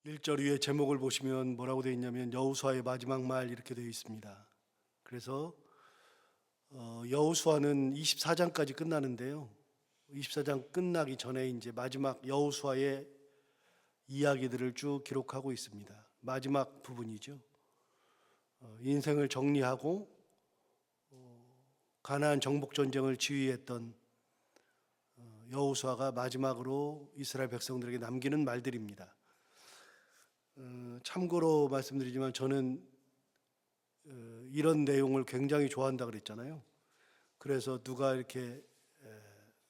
1절 위에 제목을 보시면 뭐라고 되어 있냐면 여호수아의 마지막 말 이렇게 되어 있습니다. 그래서 여호수아는 24장까지 끝나는데요. 24장 끝나기 전에 이제 마지막 여호수아의 이야기들을 쭉 기록하고 있습니다. 마지막 부분이죠. 인생을 정리하고 가나안 정복 전쟁을 지휘했던 여호수아가 마지막으로 이스라엘 백성들에게 남기는 말들입니다. 참고로 말씀드리지만 저는 이런 내용을 굉장히 좋아한다 그랬잖아요. 그래서 누가 이렇게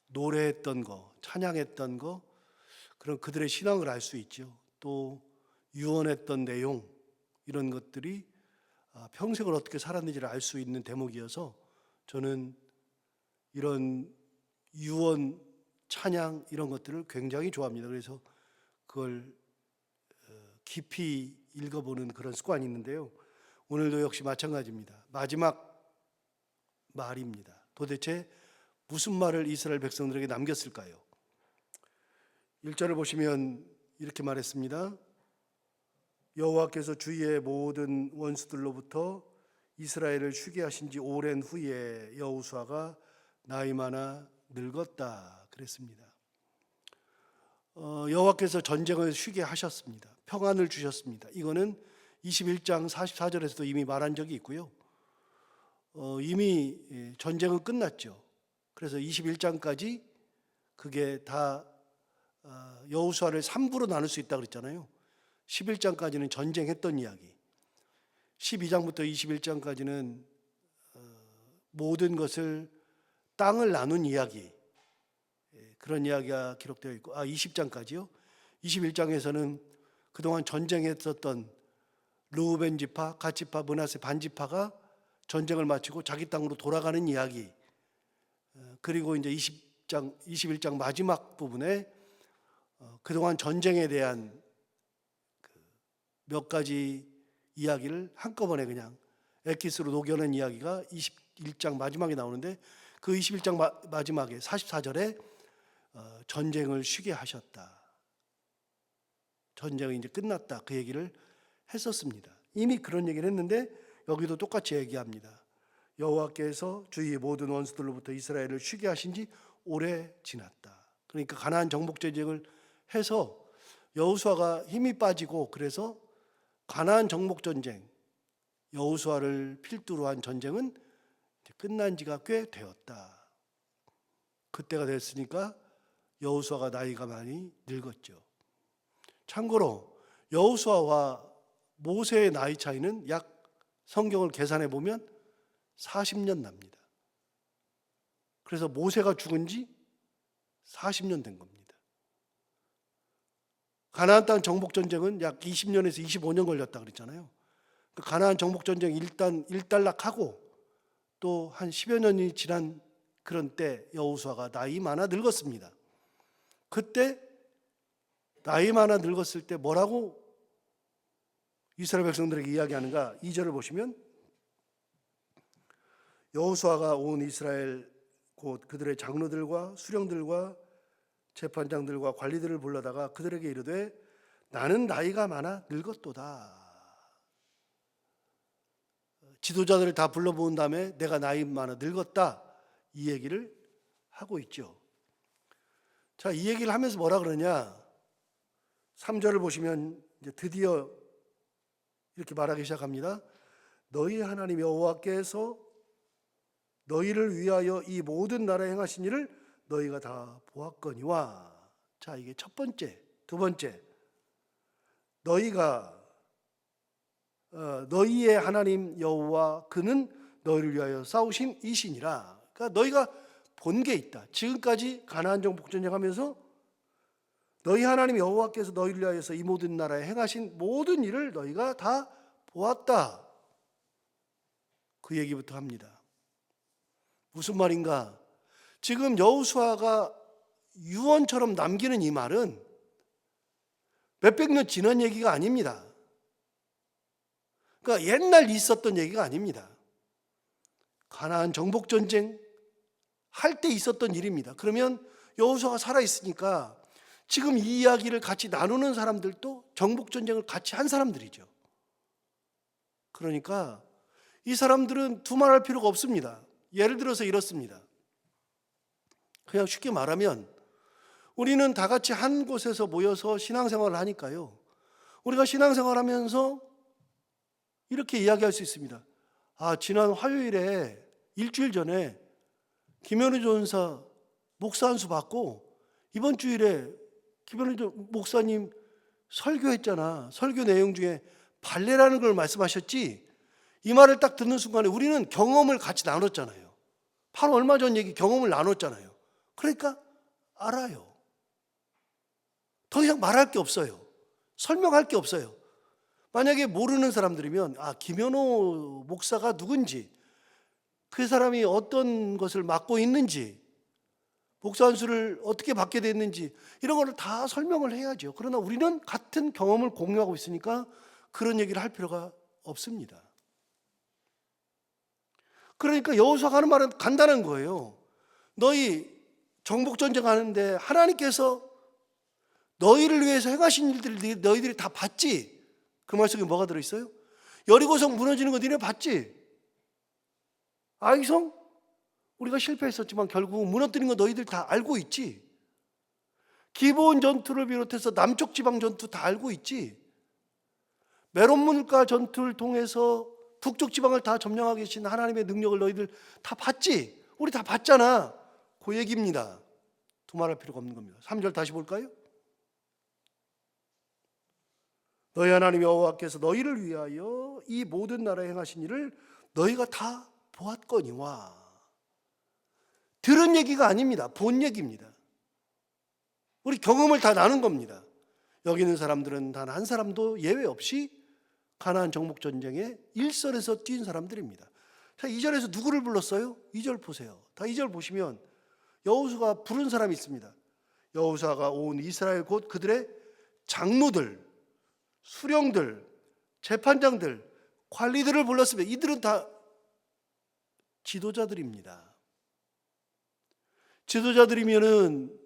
노래했던 거, 찬양했던 거, 그런 그들의 신앙을 알 수 있죠. 또 유언했던 내용, 이런 것들이 평생을 어떻게 살았는지를 알 수 있는 대목이어서 저는 이런 유언, 찬양 이런 것들을 굉장히 좋아합니다. 그래서 그걸 깊이 읽어보는 그런 습관이 있는데요. 오늘도 역시 마찬가지입니다. 마지막 말입니다. 도대체 무슨 말을 이스라엘 백성들에게 남겼을까요? 1절을 보시면 이렇게 말했습니다. 여호와께서 주위의 모든 원수들로부터 이스라엘을 쉬게 하신 지 오랜 후에 여호수아가 나이 많아 늙었다 그랬습니다. 여호와께서 전쟁을 쉬게 하셨습니다. 평안을 주셨습니다. 이거는 21장 44절에서도 이미 말한 적이 있고요. 이미 전쟁은 끝났죠. 그래서 21장까지 그게 다 여호수아를 3부로 나눌 수 있다고 그랬잖아요. 11장까지는 전쟁했던 이야기, 12장부터 21장까지는 모든 것을 땅을 나눈 이야기, 그런 이야기가 기록되어 있고 20장까지요. 21장에서는 그동안 전쟁했었던 르우벤 지파, 갓 지파, 므낫세 반 지파가 전쟁을 마치고 자기 땅으로 돌아가는 이야기. 그리고 이제 21장 마지막 부분에 그동안 전쟁에 대한 몇 가지 이야기를 한꺼번에 그냥 엑기스로 녹여낸 이야기가 21장 마지막에 나오는데, 그 21장 마지막에 44절에 전쟁을 쉬게 하셨다, 전쟁이 이제 끝났다, 그 얘기를 했었습니다. 이미 그런 얘기를 했는데 여기도 똑같이 얘기합니다. 여호와께서 주위의 모든 원수들로부터 이스라엘을 쉬게 하신 지 오래 지났다. 그러니까 가나안 정복 전쟁을 해서 여호수아가 힘이 빠지고, 그래서 가나안 정복 전쟁, 여호수아를 필두로 한 전쟁은 끝난 지가 꽤 되었다. 그때가 됐으니까 여호수아가 나이가 많이 늙었죠. 참고로 여호수아와 모세의 나이 차이는 약, 성경을 계산해 보면 40년 납니다. 그래서 모세가 죽은 지 40년 된 겁니다. 가나안 땅 정복 전쟁은 약 20년에서 25년 걸렸다 그랬잖아요. 그 가나안 정복 전쟁 일단락하고 또 한 10여 년이 지난 그런 때 여호수아가 나이 많아 늙었습니다. 그때 나이 많아 늙었을 때 뭐라고 이스라엘 백성들에게 이야기하는가? 2절을 보시면 여호수아가 온 이스라엘 곧 그들의 장로들과 수령들과 재판장들과 관리들을 불러다가 그들에게 이르되 나는 나이가 많아 늙었도다. 지도자들을 다 불러 모은 다음에 내가 나이 많아 늙었다, 이 얘기를 하고 있죠. 자, 이 얘기를 하면서 뭐라 그러냐? 3절을 보시면 이제 드디어 이렇게 말하기 시작합니다. 너희 하나님 여호와께서 너희를 위하여 이 모든 나라에 행하신 일을 너희가 다 보았거니와. 자, 이게 첫 번째. 두 번째, 너희가 너희의 하나님 여호와 그는 너희를 위하여 싸우신 이시니라. 그러니까 너희가 본 게 있다. 지금까지 가나안 정복 전쟁하면서 너희 하나님 여호와께서 너희를 위하여서 이 모든 나라에 행하신 모든 일을 너희가 다 보았다. 그 얘기부터 합니다. 무슨 말인가? 지금 여호수아가 유언처럼 남기는 이 말은 몇백 년 지난 얘기가 아닙니다. 그러니까 옛날 있었던 얘기가 아닙니다. 가나안 정복 전쟁 할 때 있었던 일입니다. 그러면 여호수아가 살아 있으니까 지금 이 이야기를 같이 나누는 사람들도 정복전쟁을 같이 한 사람들이죠. 그러니까 이 사람들은 두말할 필요가 없습니다. 예를 들어서 이렇습니다. 그냥 쉽게 말하면 우리는 다 같이 한 곳에서 모여서 신앙생활을 하니까요, 우리가 신앙생활하면서 이렇게 이야기할 수 있습니다. 지난 화요일에 일주일 전에 김현우 전사 목사 한 수 받고 이번 주일에 김현우 목사님 설교했잖아. 설교 내용 중에 발레라는 걸 말씀하셨지. 이 말을 딱 듣는 순간에 우리는 경험을 같이 나눴잖아요. 바로 얼마 전 얘기 경험을 나눴잖아요. 그러니까 알아요. 더 이상 말할 게 없어요. 설명할 게 없어요. 만약에 모르는 사람들이면 김현호 목사가 누군지, 그 사람이 어떤 것을 맡고 있는지, 목사 안수를 어떻게 받게 됐는지 이런 거를 다 설명을 해야죠. 그러나 우리는 같은 경험을 공유하고 있으니까 그런 얘기를 할 필요가 없습니다. 그러니까 여호수아가 하는 말은 간단한 거예요. 너희 정복전쟁 하는데 하나님께서 너희를 위해서 행하신 일들을 너희들이 다 봤지? 그 말 속에 뭐가 들어있어요? 여리고성 무너지는 거 니네 봤지? 아이성? 우리가 실패했었지만 결국 무너뜨린 거 너희들 다 알고 있지? 기브온 전투를 비롯해서 남쪽 지방 전투 다 알고 있지? 메론문과 전투를 통해서 북쪽 지방을 다 점령하고 계신 하나님의 능력을 너희들 다 봤지? 우리 다 봤잖아. 그 얘기입니다. 두말할 필요가 없는 겁니다. 3절 다시 볼까요? 너희 하나님 여호와께서 너희를 위하여 이 모든 나라에 행하신 일을 너희가 다 보았거니와. 들은 얘기가 아닙니다. 본 얘기입니다. 우리 경험을 다 나눈 겁니다. 여기 있는 사람들은 단 한 사람도 예외 없이 가나안 정복전쟁에 일선에서 뛴 사람들입니다. 자, 2절에서 누구를 불렀어요? 2절 보세요. 다 2절 보시면 여호수아가 부른 사람이 있습니다. 여호수아가 온 이스라엘 곧 그들의 장로들, 수령들, 재판장들, 관리들을 불렀습니다. 이들은 다 지도자들입니다. 지도자들이면은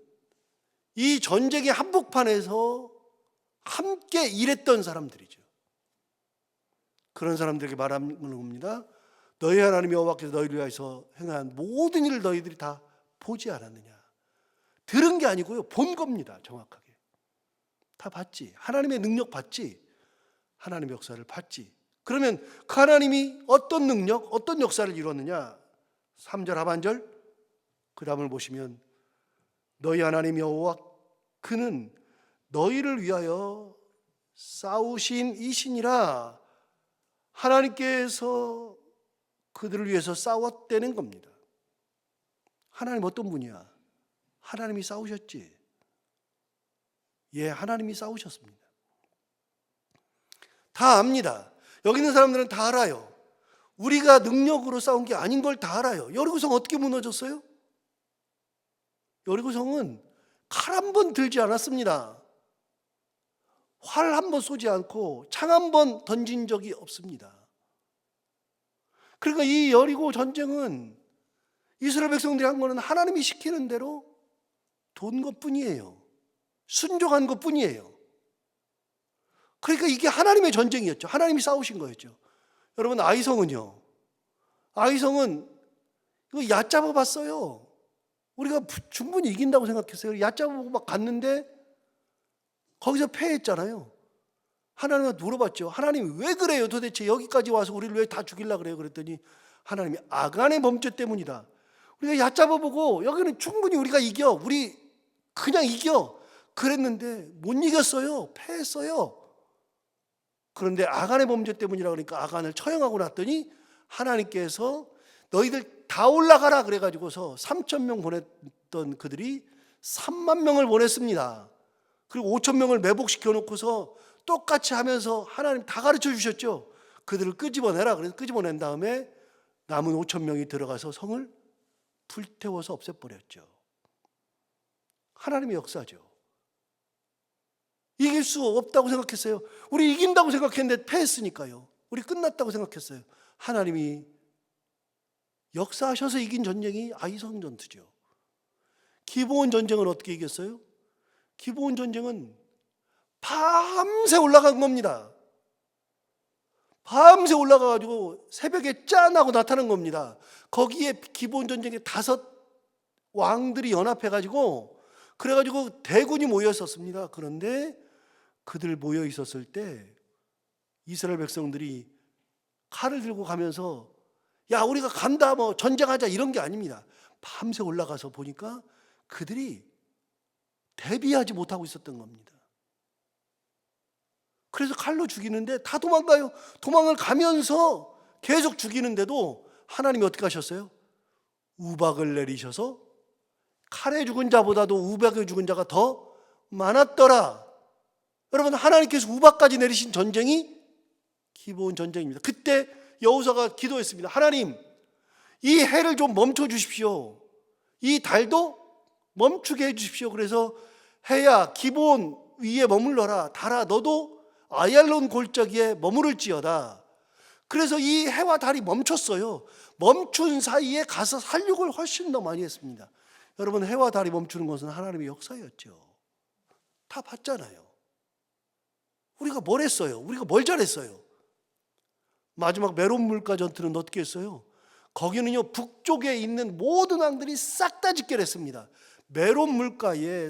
이 전쟁의 한복판에서 함께 일했던 사람들이죠. 그런 사람들에게 말하는 겁니다. 너희 하나님 여호와께서 너희를 위하여서 행한 모든 일을 너희들이 다 보지 않았느냐. 들은 게 아니고요, 본 겁니다. 정확하게 다 봤지. 하나님의 능력 봤지. 하나님의 역사를 봤지. 그러면 그 하나님이 어떤 능력, 어떤 역사를 이뤘느냐. 3절 하반절 그 다음을 보시면 너희 하나님 여호와 그는 너희를 위하여 싸우신 이신이라. 하나님께서 그들을 위해서 싸웠다는 겁니다. 하나님 어떤 분이야? 하나님이 싸우셨지. 예, 하나님이 싸우셨습니다. 다 압니다. 여기 있는 사람들은 다 알아요. 우리가 능력으로 싸운 게 아닌 걸 다 알아요. 여리고성 어떻게 무너졌어요? 여리고성은 칼 한 번 들지 않았습니다. 활 한 번 쏘지 않고 창 한 번 던진 적이 없습니다. 그러니까 이 여리고 전쟁은 이스라엘 백성들이 한 거는 하나님이 시키는 대로 돈 것뿐이에요. 순종한 것뿐이에요. 그러니까 이게 하나님의 전쟁이었죠. 하나님이 싸우신 거였죠. 여러분, 아이성은요. 아이성은 이거 얕잡아 봤어요. 우리가 충분히 이긴다고 생각했어요. 얕잡아 보고 막 갔는데 거기서 패했잖아요. 하나님한테 물어봤죠. 하나님 왜 그래요? 도대체 여기까지 와서 우리를 왜 다 죽이려고 그래요? 그랬더니 하나님이 아간의 범죄 때문이다. 우리가 얕잡아 보고 여기는 충분히 우리가 이겨. 우리 그냥 이겨. 그랬는데 못 이겼어요. 패했어요. 그런데 아간의 범죄 때문이라 그러니까 아간을 처형하고 났더니 하나님께서 너희들 다 올라가라 그래가지고서 3,000명 보냈던 그들이 3만 명을 보냈습니다. 그리고 5,000명을 매복시켜 놓고서 똑같이 하면서 하나님 다 가르쳐 주셨죠. 그들을 끄집어내라. 그래서 끄집어낸 다음에 남은 5,000명이 들어가서 성을 불태워서 없애버렸죠. 하나님의 역사죠. 이길 수 없다고 생각했어요. 우리 이긴다고 생각했는데 패했으니까요. 우리 끝났다고 생각했어요. 하나님이 역사하셔서 이긴 전쟁이 아이성 전투죠. 기브온 전쟁은 어떻게 이겼어요? 기브온 전쟁은 밤새 올라간 겁니다. 밤새 올라가가지고 새벽에 짠하고 나타난 겁니다. 거기에 기브온 전쟁에 5 왕들이 연합해가지고 그래가지고 대군이 모여 있었습니다. 그런데 그들 모여 있었을 때 이스라엘 백성들이 칼을 들고 가면서 야 우리가 간다 뭐 전쟁하자 이런 게 아닙니다. 밤새 올라가서 보니까 그들이 대비하지 못하고 있었던 겁니다. 그래서 칼로 죽이는데 다 도망가요. 도망을 가면서 계속 죽이는데도 하나님이 어떻게 하셨어요? 우박을 내리셔서 칼에 죽은 자보다도 우박에 죽은 자가 더 많았더라. 여러분, 하나님께서 우박까지 내리신 전쟁이 기브온 전쟁입니다. 그때 여호수아가 기도했습니다. 하나님, 이 해를 좀 멈춰 주십시오. 이 달도 멈추게 해 주십시오. 그래서 해야 기브온 위에 머물러라. 달아 너도 아얄론 골짜기에 머무를지어다. 그래서 이 해와 달이 멈췄어요. 멈춘 사이에 가서 살육을 훨씬 더 많이 했습니다. 여러분, 해와 달이 멈추는 것은 하나님의 역사였죠. 다 봤잖아요. 우리가 뭘 했어요? 우리가 뭘 잘했어요? 마지막 메론 물가 전투는 어떻게 했어요? 거기는요, 북쪽에 있는 모든 왕들이 싹 다 집결했습니다. 메론 물가에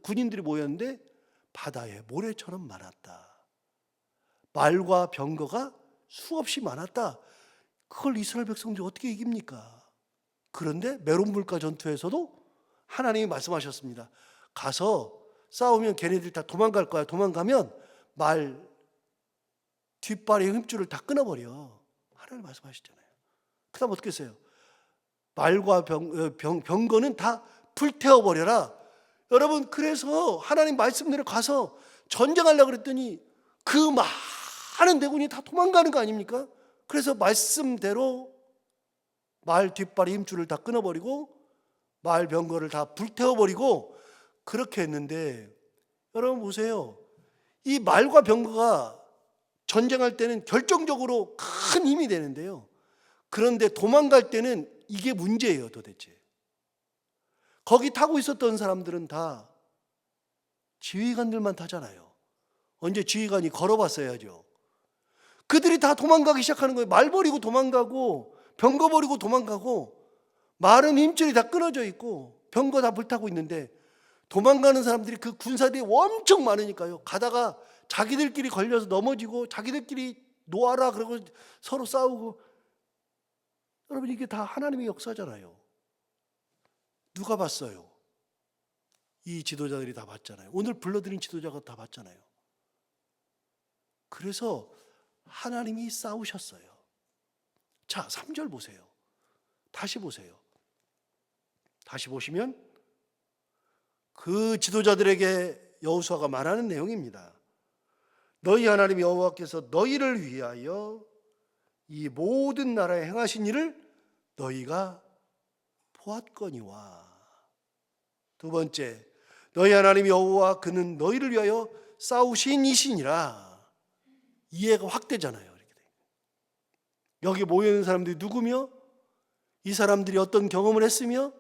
군인들이 모였는데 바다에 모래처럼 많았다. 말과 병거가 수없이 많았다. 그걸 이스라엘 백성들이 어떻게 이깁니까? 그런데 메론 물가 전투에서도 하나님이 말씀하셨습니다. 가서 싸우면 걔네들 다 도망갈 거야. 도망가면 말 뒷발의 힘줄을 다 끊어버려. 하나님 말씀하셨잖아요. 그 다음 어떻게 했어요? 말과 병거는 다 불태워버려라. 여러분, 그래서 하나님 말씀대로 가서 전쟁하려고 그랬더니 그 많은 대군이 다 도망가는 거 아닙니까? 그래서 말씀대로 말 뒷발의 힘줄을 다 끊어버리고 말 병거를 다 불태워버리고 그렇게 했는데, 여러분 보세요. 이 말과 병거가 전쟁할 때는 결정적으로 큰 힘이 되는데요. 그런데 도망갈 때는 이게 문제예요, 도대체. 거기 타고 있었던 사람들은 다 지휘관들만 타잖아요. 언제 지휘관이 걸어봤어야죠. 그들이 다 도망가기 시작하는 거예요. 말 버리고 도망가고 병거 버리고 도망가고 말은 힘줄이 다 끊어져 있고 병거 다 불타고 있는데 도망가는 사람들이 그 군사들이 엄청 많으니까요. 가다가 자기들끼리 걸려서 넘어지고 자기들끼리 놓아라 그러고 서로 싸우고. 여러분, 이게 다 하나님의 역사잖아요. 누가 봤어요? 이 지도자들이 다 봤잖아요. 오늘 불러드린 지도자가 다 봤잖아요. 그래서 하나님이 싸우셨어요. 자, 3절 보세요. 다시 보세요. 다시 보시면 그 지도자들에게 여호수아가 말하는 내용입니다. 너희 하나님 여호와께서 너희를 위하여 이 모든 나라에 행하신 일을 너희가 보았거니와. 두 번째, 너희 하나님 여호와 그는 너희를 위하여 싸우신 이시니라. 이해가 확 되잖아요. 여기 모여있는 사람들이 누구며 이 사람들이 어떤 경험을 했으며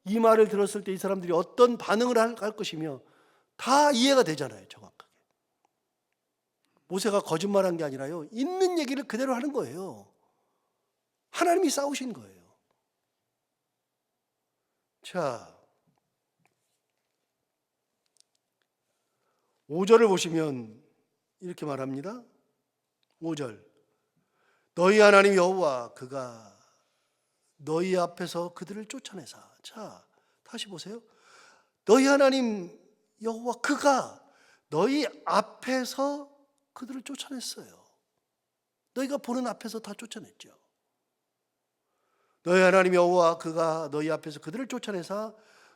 이 말을 들었을 때 이 사람들이 어떤 반응을 할 것이며 다 이해가 되잖아요. 정확하게. 모세가 거짓말한 게 아니라요, 있는 얘기를 그대로 하는 거예요. 하나님이 싸우신 거예요. 자, 5절을 보시면 이렇게 말합니다. 5절, 너희 하나님 여호와 그가 너희 앞에서 그들을 쫓아내사. 자, 다시 보세요. 너희 하나님 여호와 그가 너희 앞에서 그들을 쫓아냈어요. 너희가 보는 앞에서 다 쫓아냈죠. 너희 하나님 여호와 그가 너희 앞에서 그들을 쫓아내사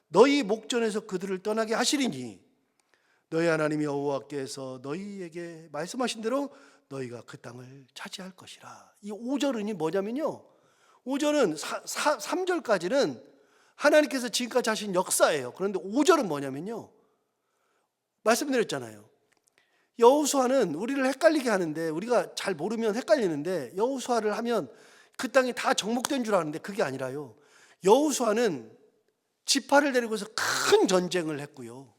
너희 목전에서 그들을 떠나게 하시리니 너희 하나님 여호와께서 너희에게 말씀하신 대로 너희가 그 땅을 차지할 것이라. 이 5절은 뭐냐면요, 5절은 3절까지는 하나님께서 지금까지 하신 역사예요. 그런데 5절은 뭐냐면요, 말씀드렸잖아요. 여호수아는 우리를 헷갈리게 하는데, 우리가 잘 모르면 헷갈리는데, 여호수아를 하면 그 땅이 다 정복된 줄 아는데 그게 아니라요, 여호수아는 지파를 데리고서 큰 전쟁을 했고요.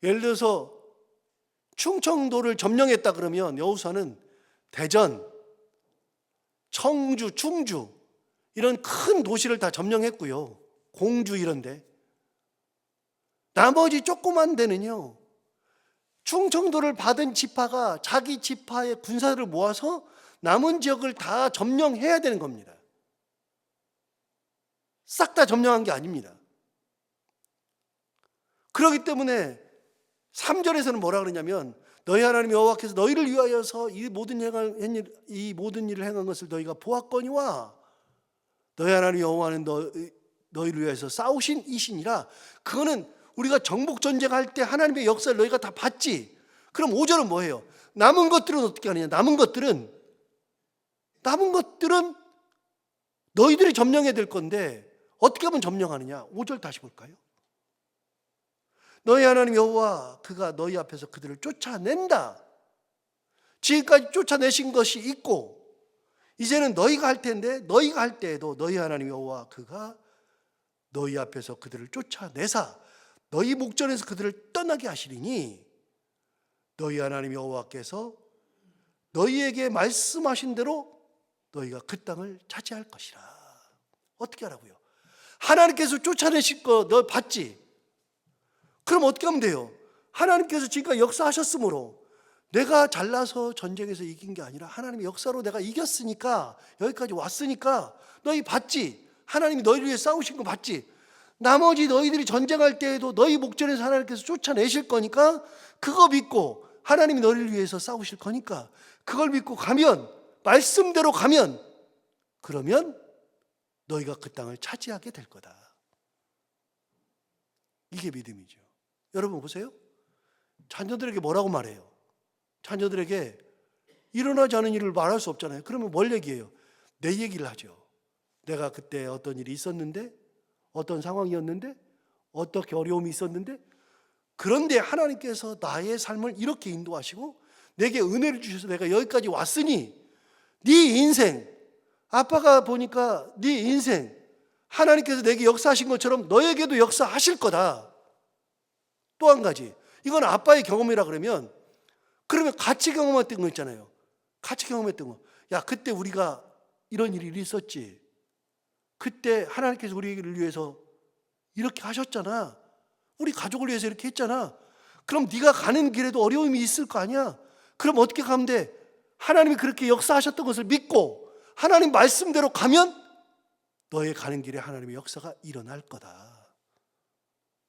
예를 들어서 충청도를 점령했다 그러면 여호수아는 대전, 청주, 충주 이런 큰 도시를 다 점령했고요. 공주 이런데. 나머지 조그만 데는요. 충청도를 받은 지파가 자기 지파의 군사들을 모아서 남은 지역을 다 점령해야 되는 겁니다. 싹 다 점령한 게 아닙니다. 그렇기 때문에 3절에서는 뭐라 그러냐면 너희 하나님 여호와께서 너희를 위하여서 이 모든 일을 행한 것을 너희가 보았거니와 너희 하나님 여호와는 너희를 위하여서 싸우신 이신이라. 그거는 우리가 정복 전쟁할 때 하나님의 역사를 너희가 다 봤지. 그럼 5절은 뭐예요? 남은 것들은 어떻게 하느냐? 남은 것들은 너희들이 점령해야 될 건데 어떻게 하면 점령하느냐? 5절 다시 볼까요? 너희 하나님 여호와 그가 너희 앞에서 그들을 쫓아낸다. 지금까지 쫓아내신 것이 있고 이제는 너희가 할 텐데 너희가 할 때에도 너희 하나님 여호와 그가 너희 앞에서 그들을 쫓아내사 너희 목전에서 그들을 떠나게 하시리니 너희 하나님 여호와께서 너희에게 말씀하신 대로 너희가 그 땅을 차지할 것이라. 어떻게 하라고요? 하나님께서 쫓아내실 거 너 봤지? 그럼 어떻게 하면 돼요? 하나님께서 지금까지 역사하셨으므로 내가 잘나서 전쟁에서 이긴 게 아니라 하나님의 역사로 내가 이겼으니까 여기까지 왔으니까 너희 봤지? 하나님이 너희를 위해 싸우신 거 봤지? 나머지 너희들이 전쟁할 때에도 너희 목전에서 하나님께서 쫓아내실 거니까 그거 믿고 하나님이 너희를 위해서 싸우실 거니까 그걸 믿고 가면 말씀대로 가면 그러면 너희가 그 땅을 차지하게 될 거다. 이게 믿음이죠. 여러분 보세요. 자녀들에게 뭐라고 말해요? 자녀들에게 일어나지 않은 일을 말할 수 없잖아요. 그러면 뭘 얘기해요? 내 얘기를 하죠. 내가 그때 어떤 일이 있었는데 어떤 상황이었는데 어떻게 어려움이 있었는데 그런데 하나님께서 나의 삶을 이렇게 인도하시고 내게 은혜를 주셔서 내가 여기까지 왔으니 네 인생 아빠가 보니까 네 인생 하나님께서 내게 역사하신 것처럼 너에게도 역사하실 거다. 또 한 가지 이건 아빠의 경험이라 그러면 같이 경험했던 거 있잖아요. 같이 경험했던 거. 야 그때 우리가 이런 일이 있었지. 그때 하나님께서 우리를 위해서 이렇게 하셨잖아. 우리 가족을 위해서 이렇게 했잖아. 그럼 네가 가는 길에도 어려움이 있을 거 아니야. 그럼 어떻게 가면 돼? 하나님이 그렇게 역사하셨던 것을 믿고 하나님 말씀대로 가면 너의 가는 길에 하나님의 역사가 일어날 거다.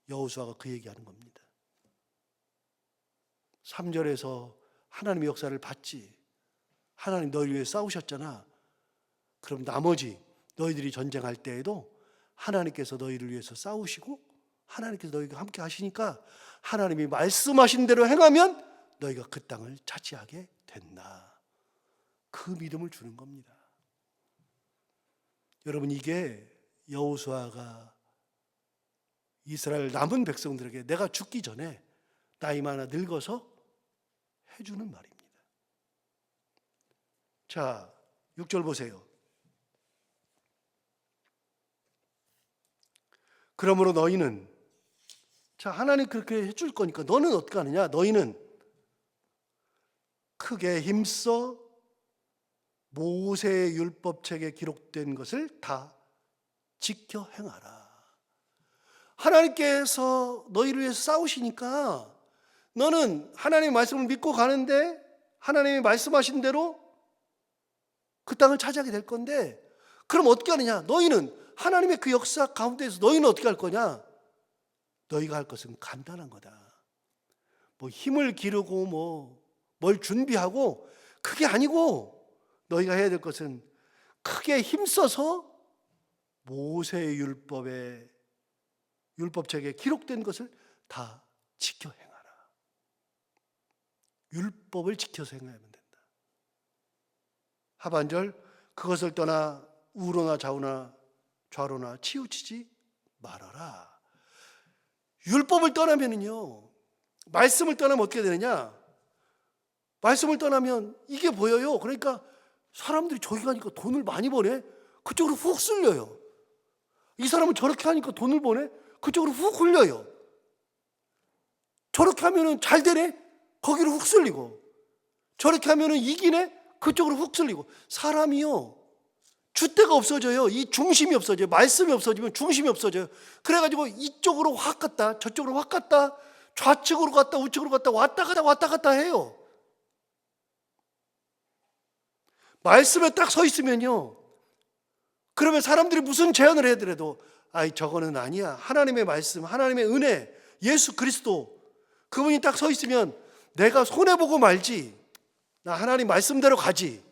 여호수아가 그 얘기하는 겁니다. 3절에서 하나님의 역사를 봤지. 하나님 너희를 위해 싸우셨잖아. 그럼 나머지 너희들이 전쟁할 때에도 하나님께서 너희를 위해서 싸우시고 하나님께서 너희가 함께 하시니까 하나님이 말씀하신 대로 행하면 너희가 그 땅을 차지하게 된다. 그 믿음을 주는 겁니다. 여러분 이게 여호수아가 이스라엘 남은 백성들에게 내가 죽기 전에 나이 많아 늙어서 해주는 말입니다. 자, 6절 보세요. 그러므로 너희는 하나님 그렇게 해줄 거니까 너는 어떻게 하느냐? 너희는 크게 힘써 모세의 율법책에 기록된 것을 다 지켜 행하라. 하나님께서 너희를 위해서 싸우시니까 너는 하나님의 말씀을 믿고 가는데 하나님이 말씀하신 대로 그 땅을 차지하게 될 건데 그럼 어떻게 하느냐? 너희는 하나님의 그 역사 가운데서 너희는 어떻게 할 거냐? 너희가 할 것은 간단한 거다. 뭐 힘을 기르고 뭘 준비하고 그게 아니고 너희가 해야 될 것은 크게 힘써서 모세의 율법책에 기록된 것을 다 지켜 행하라. 율법을 지켜서 행하면 된다. 하반절 그것을 떠나 우로나 좌로나 치우치지 말아라. 율법을 떠나면은요, 말씀을 떠나면 어떻게 되느냐? 말씀을 떠나면 이게 보여요. 그러니까 사람들이 저기 가니까 돈을 많이 버네. 그쪽으로 훅 쓸려요. 이 사람은 저렇게 하니까 돈을 버네. 그쪽으로 훅 흘려요. 저렇게 하면은 잘 되네? 거기로 훅 쓸리고, 저렇게 하면은 이기네? 그쪽으로 훅 쓸리고. 사람이요, 줏대가 없어져요. 이 중심이 없어져요. 말씀이 없어지면 중심이 없어져요. 그래가지고 이쪽으로 확 갔다 저쪽으로 확 갔다 좌측으로 갔다 우측으로 갔다 왔다 갔다 해요. 말씀에 딱 서 있으면요, 그러면 사람들이 무슨 제안을 해더라도 아이 저거는 아니야. 하나님의 말씀, 하나님의 은혜, 예수 그리스도, 그분이 딱 서 있으면 내가 손해보고 말지, 나 하나님 말씀대로 가지.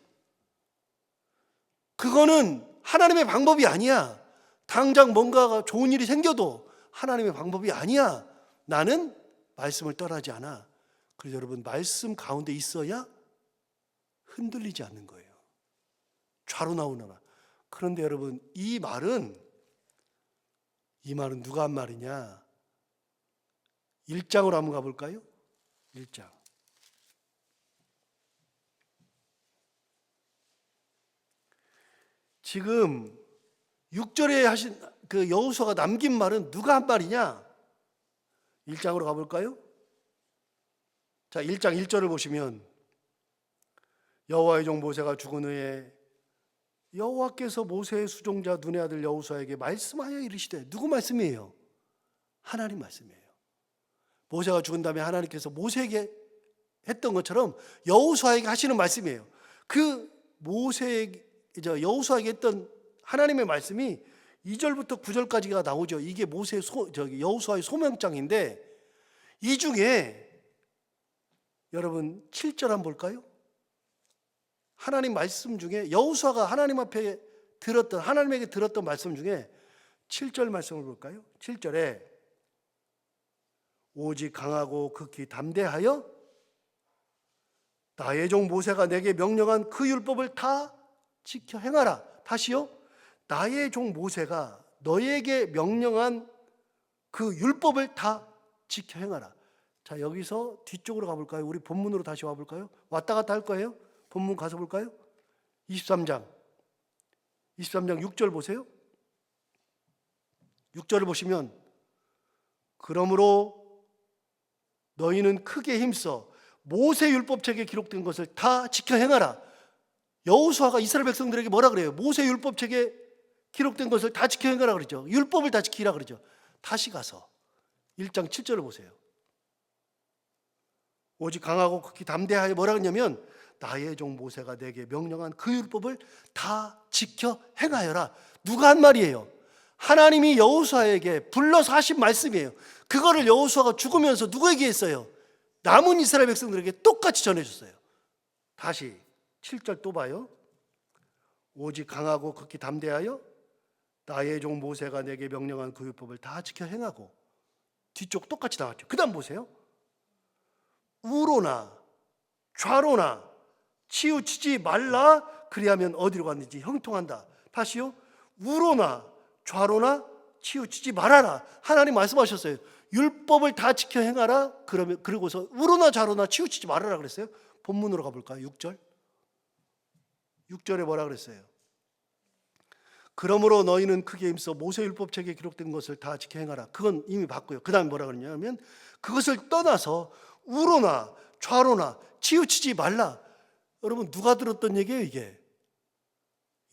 그거는 하나님의 방법이 아니야. 당장 뭔가 좋은 일이 생겨도 하나님의 방법이 아니야. 나는 말씀을 떠나지 않아. 그래서 여러분, 말씀 가운데 있어야 흔들리지 않는 거예요. 좌로 나오너라. 그런데 여러분, 이 말은 누가 한 말이냐? 1장으로 한번 가볼까요? 1장. 지금 6절에 하신 그 여호수아가 남긴 말은 누가 한 말이냐? 1장으로 가볼까요? 자, 1장 1절을 보시면 여호와의 종 모세가 죽은 후에 여호와께서 모세의 수종자 눈의 아들 여호수아에게 말씀하여 이르시되, 누구 말씀이에요? 하나님 말씀이에요. 모세가 죽은 다음에 하나님께서 모세에게 했던 것처럼 여호수아에게 하시는 말씀이에요. 그 여호수아에게 했던 하나님의 말씀이 2절부터 9절까지가 나오죠. 이게 여호수아의 소명장인데, 이 중에 여러분 7절 한번 볼까요? 하나님 말씀 중에 여호수아가 하나님에게 들었던 말씀 중에 7절 말씀을 볼까요? 7절에 오직 강하고 극히 담대하여 나의 종 모세가 내게 명령한 그 율법을 다 지켜 행하라. 다시요. 나의 종 모세가 너에게 명령한 그 율법을 다 지켜 행하라. 자, 여기서 뒤쪽으로 가볼까요? 우리 본문으로 다시 와볼까요? 왔다 갔다 할 거예요. 본문 가서 볼까요? 23장 6절 보세요. 6절을 보시면, 그러므로 너희는 크게 힘써 모세 율법책에 기록된 것을 다 지켜 행하라. 여호수아가 이스라엘 백성들에게 뭐라 그래요? 모세 율법책에 기록된 것을 다 지켜 행하라 그러죠. 율법을 다 지키라 그러죠. 다시 가서 1장 7절을 보세요. 오직 강하고 극히 담대하여 뭐라 그러냐면, 나의 종 모세가 내게 명령한 그 율법을 다 지켜 행하여라. 누가 한 말이에요? 하나님이 여호수아에게 불러서 하신 말씀이에요. 그거를 여호수아가 죽으면서 누구에게 했어요? 남은 이스라엘 백성들에게 똑같이 전해줬어요. 다시 7절 또 봐요. 오직 강하고 극히 담대하여 나의 종 모세가 내게 명령한 그 율법을 다 지켜 행하고. 뒤쪽 똑같이 나왔죠. 그 다음 보세요. 우로나 좌로나 치우치지 말라. 그리하면 어디로 갔는지 형통한다. 다시요. 우로나 좌로나 치우치지 말아라. 하나님 말씀하셨어요. 율법을 다 지켜 행하라. 그러고서 우로나 좌로나 치우치지 말아라 그랬어요. 본문으로 가볼까요? 6절에 뭐라 그랬어요? 그러므로 너희는 크게 힘써 모세 율법책에 기록된 것을 다 지켜 행하라. 그건 이미 봤고요. 그 다음에 뭐라 그러냐면, 그것을 떠나서 우로나 좌로나 치우치지 말라. 여러분, 누가 들었던 얘기예요? 이게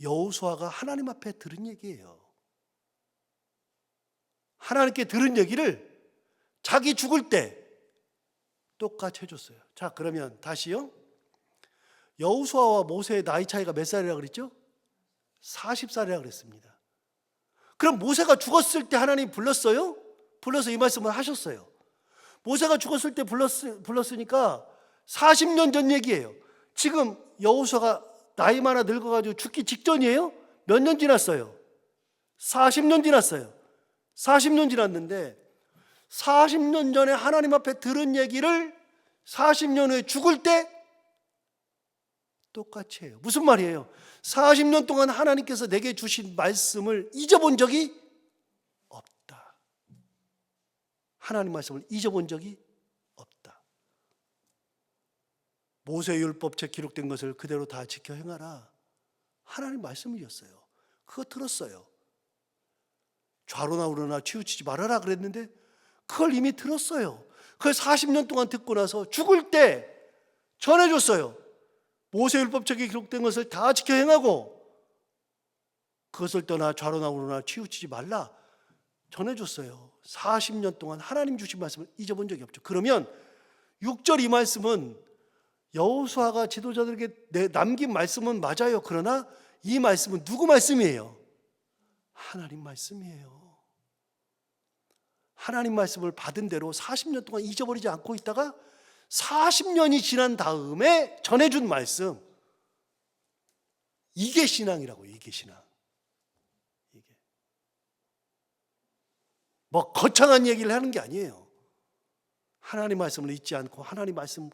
여호수아가 하나님 앞에 들은 얘기예요. 하나님께 들은 얘기를 자기 죽을 때 똑같이 해줬어요. 자, 그러면 다시요. 여호수아와 모세의 나이 차이가 몇 살이라 그랬죠? 40살이라 그랬습니다. 그럼 모세가 죽었을 때 하나님이 불렀어요? 불러서 이 말씀을 하셨어요. 모세가 죽었을 때 불렀으니까 40년 전 얘기예요. 지금 여호수아가 나이 많아 늙어가지고 죽기 직전이에요? 몇 년 지났어요? 40년 지났어요. 40년 지났는데 40년 전에 하나님 앞에 들은 얘기를 40년 후에 죽을 때 똑같이 해요. 무슨 말이에요? 40년 동안 하나님께서 내게 주신 말씀을 잊어본 적이 없다. 하나님 말씀을 잊어본 적이 없다. 모세율법책 기록된 것을 그대로 다 지켜 행하라. 하나님 말씀이었어요. 그거 들었어요. 좌로나 우로나 치우치지 말아라 그랬는데 그걸 이미 들었어요. 그 40년 동안 듣고 나서 죽을 때 전해줬어요. 모세율법책에 기록된 것을 다 지켜 행하고 그것을 떠나 좌로나 우로나 치우치지 말라 전해줬어요. 40년 동안 하나님 주신 말씀을 잊어본 적이 없죠. 그러면 6절 이 말씀은 여호수아가 지도자들에게 남긴 말씀은 맞아요. 그러나 이 말씀은 누구 말씀이에요? 하나님 말씀이에요. 하나님 말씀을 받은 대로 40년 동안 잊어버리지 않고 있다가 40년이 지난 다음에 전해준 말씀, 이게 신앙이라고. 이게 신앙. 이게 뭐 거창한 얘기를 하는 게 아니에요. 하나님 말씀을 잊지 않고 하나님 말씀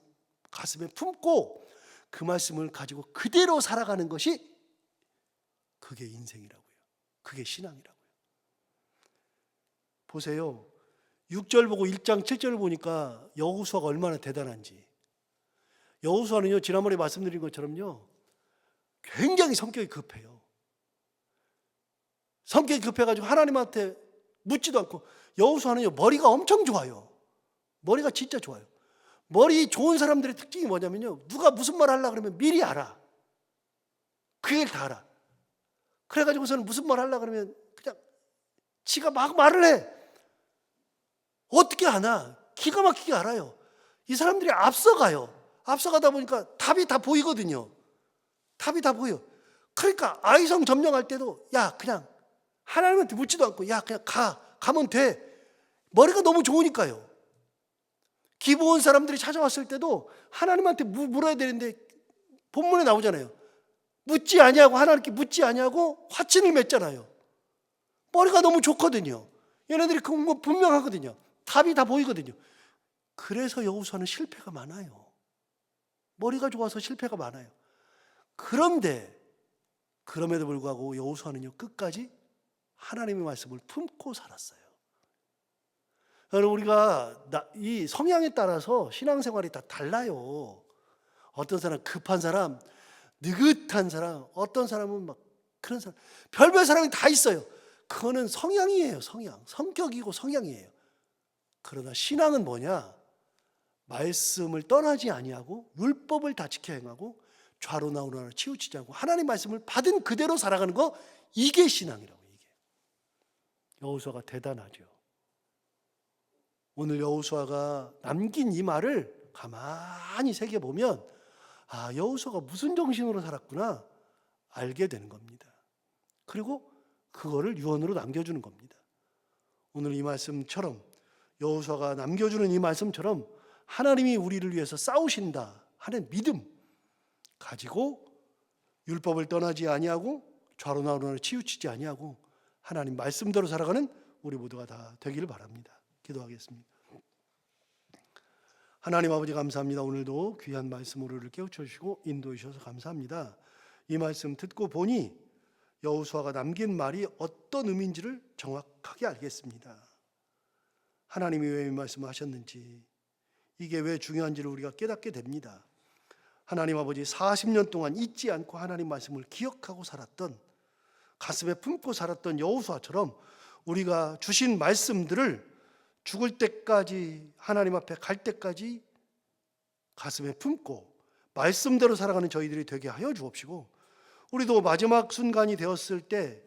가슴에 품고 그 말씀을 가지고 그대로 살아가는 것이 그게 인생이라고요. 그게 신앙이라고요. 보세요. 6절 보고 1장 7절을 보니까 여호수아가 얼마나 대단한지. 여호수아는요, 지난번에 말씀드린 것처럼요, 굉장히 성격이 급해요. 성격이 급해가지고 하나님한테 묻지도 않고, 여호수아는요, 머리가 엄청 좋아요. 머리가 진짜 좋아요. 머리 좋은 사람들의 특징이 뭐냐면요, 누가 무슨 말 하려고 그러면 미리 알아. 그 얘기를 다 알아. 그래가지고서는 무슨 말 하려고 그러면 그냥 지가 막 말을 해. 어떻게 아나? 기가 막히게 알아요. 이 사람들이 앞서가요. 앞서가다 보니까 답이 다 보이거든요. 답이 다 보여. 그러니까 아이성 점령할 때도 야 그냥 하나님한테 묻지도 않고 야 그냥 가면 돼. 머리가 너무 좋으니까요. 기브온 사람들이 찾아왔을 때도 하나님한테 물어야 되는데 본문에 나오잖아요. 묻지 아니하고 하나님께 묻지 아니하고 화친을 맺잖아요. 머리가 너무 좋거든요. 얘네들이 그건 분명하거든요. 답이 다 보이거든요. 그래서 여호수아는 실패가 많아요. 머리가 좋아서 실패가 많아요. 그런데 그럼에도 불구하고 여호수아는요, 끝까지 하나님의 말씀을 품고 살았어요. 여러분, 우리가 이 성향에 따라서 신앙생활이 다 달라요. 어떤 사람 급한 사람, 느긋한 사람, 어떤 사람은 막 그런 사람, 별별 사람이 다 있어요. 그거는 성향이에요. 성격이고 성향이에요. 그러나 신앙은 뭐냐? 말씀을 떠나지 아니하고 율법을 다 지켜 행하고 좌로나 우로나 치우치지 않고 하나님 말씀을 받은 그대로 살아가는 거, 이게 신앙이라고. 이게 여호수아가 대단하죠. 오늘 여호수아가 남긴 이 말을 가만히 새겨보면 아, 여호수아가 무슨 정신으로 살았구나 알게 되는 겁니다. 그리고 그거를 유언으로 남겨주는 겁니다. 오늘 이 말씀처럼 여호수아가 남겨주는 이 말씀처럼 하나님이 우리를 위해서 싸우신다 하는 믿음 가지고 율법을 떠나지 아니하고 좌로나 우로나 치우치지 아니하고 하나님 말씀대로 살아가는 우리 모두가 다 되기를 바랍니다. 기도하겠습니다. 하나님 아버지 감사합니다. 오늘도 귀한 말씀으로 우리를 깨우쳐 주시고 인도해 주셔서 감사합니다. 이 말씀 듣고 보니 여호수아가 남긴 말이 어떤 의미인지를 정확하게 알겠습니다. 하나님이 왜 이 말씀을 하셨는지, 이게 왜 중요한지를 우리가 깨닫게 됩니다. 하나님 아버지, 40년 동안 잊지 않고 하나님 말씀을 기억하고 살았던, 가슴에 품고 살았던 여호수아처럼 우리가 주신 말씀들을 죽을 때까지, 하나님 앞에 갈 때까지 가슴에 품고 말씀대로 살아가는 저희들이 되게 하여 주옵시고, 우리도 마지막 순간이 되었을 때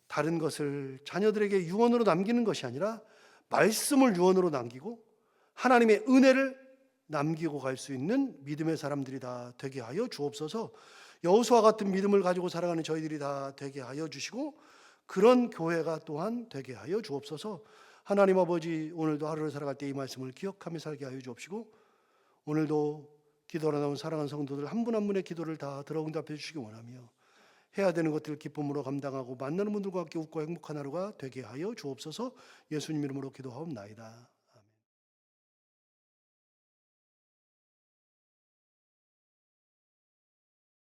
다른 것을 자녀들에게 유언으로 남기는 것이 아니라 말씀을 유언으로 남기고 하나님의 은혜를 남기고 갈 수 있는 믿음의 사람들이 다 되게 하여 주옵소서. 여호수아 같은 믿음을 가지고 살아가는 저희들이 다 되게 하여 주시고 그런 교회가 또한 되게 하여 주옵소서. 하나님 아버지, 오늘도 하루를 살아갈 때 이 말씀을 기억하며 살게 하여 주옵시고 오늘도 기도로 나온 사랑하는 성도들 한 분 한 분의 기도를 다 들어 응답해 주시기 원하며 해야 되는 것들을 기쁨으로 감당하고 만나는 분들과 함께 웃고 행복한 하루가 되게 하여 주옵소서. 예수님 이름으로 기도하옵나이다.